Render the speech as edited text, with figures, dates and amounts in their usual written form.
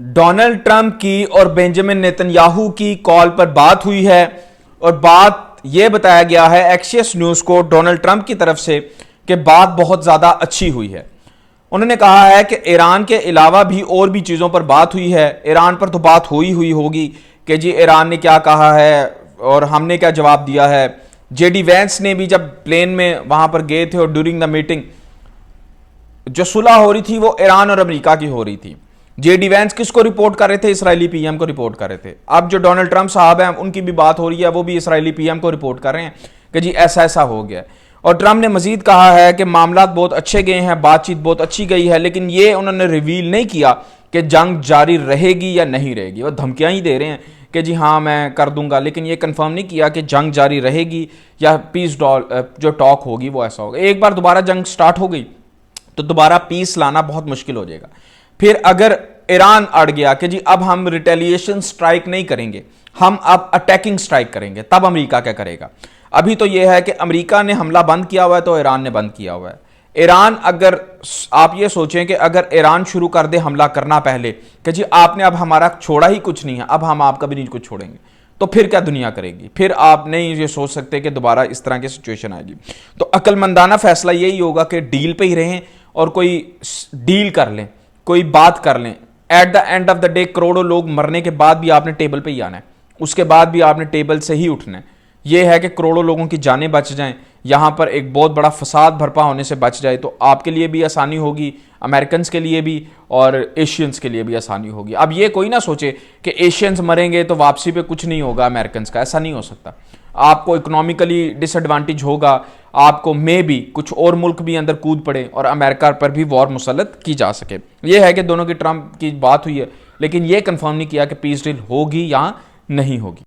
Donald Trump की और Benjamin Netanyahu की कॉल पर बात हुई है और बात यह बताया गया है एक्सियस न्यूज को डोनाल्ड ट्रंप की तरफ से कि बात बहुत ज्यादा अच्छी हुई है। उन्होंने कहा है कि ईरान के अलावा भी और भी चीजों पर बात हुई है। ईरान पर तो बात हुई होगी कि जी ईरान ने क्या कहा है और हमने क्या जवाब दिया है। जेडी वैंस ने भी जब प्लेन में वहां पर गए थे और ड्यूरिंग द मीटिंग जो सुलह हो रही थी वो ईरान और अमेरिका की हो रही थी। जेडी वैंस किसको रिपोर्ट कर रहे थे? इसराइली पीएम को रिपोर्ट कर रहे थे। अब जो डोनाल्ड ट्रंप साहब हैं उनकी भी बात हो रही है, वो भी इसराइली पीएम को रिपोर्ट कर रहे हैं कि जी ऐसा ऐसा हो गया। और ट्रंप ने मजीद कहा है कि मामला बहुत अच्छे गए हैं, बातचीत बहुत अच्छी गई है, लेकिन ये उन्होंने रिवील नहीं किया कि जंग जारी रहेगी या नहीं रहेगी। वो धमकियां ही दे रहे हैं कि जी हाँ मैं कर दूंगा, लेकिन ये कंफर्म नहीं किया कि जंग जारी रहेगी या पीस जो टॉक होगी वो ऐसा होगा। एक बार दोबारा जंग स्टार्ट हो गई तो दोबारा पीस लाना बहुत मुश्किल हो जाएगा। फिर अगर ईरान अड़ गया कि जी अब हम रिटेलिएशन स्ट्राइक नहीं करेंगे, हम अब अटैकिंग स्ट्राइक करेंगे, तब अमेरिका क्या करेगा? अभी तो यह है कि अमेरिका ने हमला बंद किया हुआ है तो ईरान ने बंद किया हुआ है। ईरान अगर आप ये सोचें कि अगर ईरान शुरू कर दे हमला करना पहले कि जी आपने अब हमारा छोड़ा ही कुछ नहीं है, अब हम आपका भी नहीं कुछ छोड़ेंगे, तो फिर क्या दुनिया करेगी? फिर आप नहीं ये सोच सकते कि दोबारा इस तरह की सिचुएशन आएगी। तो अक्लमंदाना फैसला यही होगा कि डील पे ही रहें और कोई डील कर लें, कोई बात कर लें। At the end of the day करोड़ों लोग मरने के बाद भी आपने टेबल पे ही आना है, उसके बाद भी आपने टेबल से ही उठना है। यह है कि करोड़ों लोगों की जानें बच जाएं, यहां पर एक बहुत बड़ा फसाद भरपा होने से बच जाए, तो आपके लिए भी आसानी होगी, अमेरिकन के लिए भी और एशियंस के लिए भी आसानी होगी। अब ये कोई ना सोचे कि एशियंस मरेंगे तो वापसी पे कुछ नहीं होगा अमेरिकन का, ऐसा नहीं हो सकता। आपको इकोनॉमिकली डिसएडवांटेज होगा, आपको मे भी कुछ और मुल्क भी अंदर कूद पड़े और अमेरिका पर भी वॉर मुसल्लत की जा सके। यह है कि दोनों की ट्रंप की बात हुई है, लेकिन यह कंफर्म नहीं किया कि पीस डील होगी या नहीं होगी।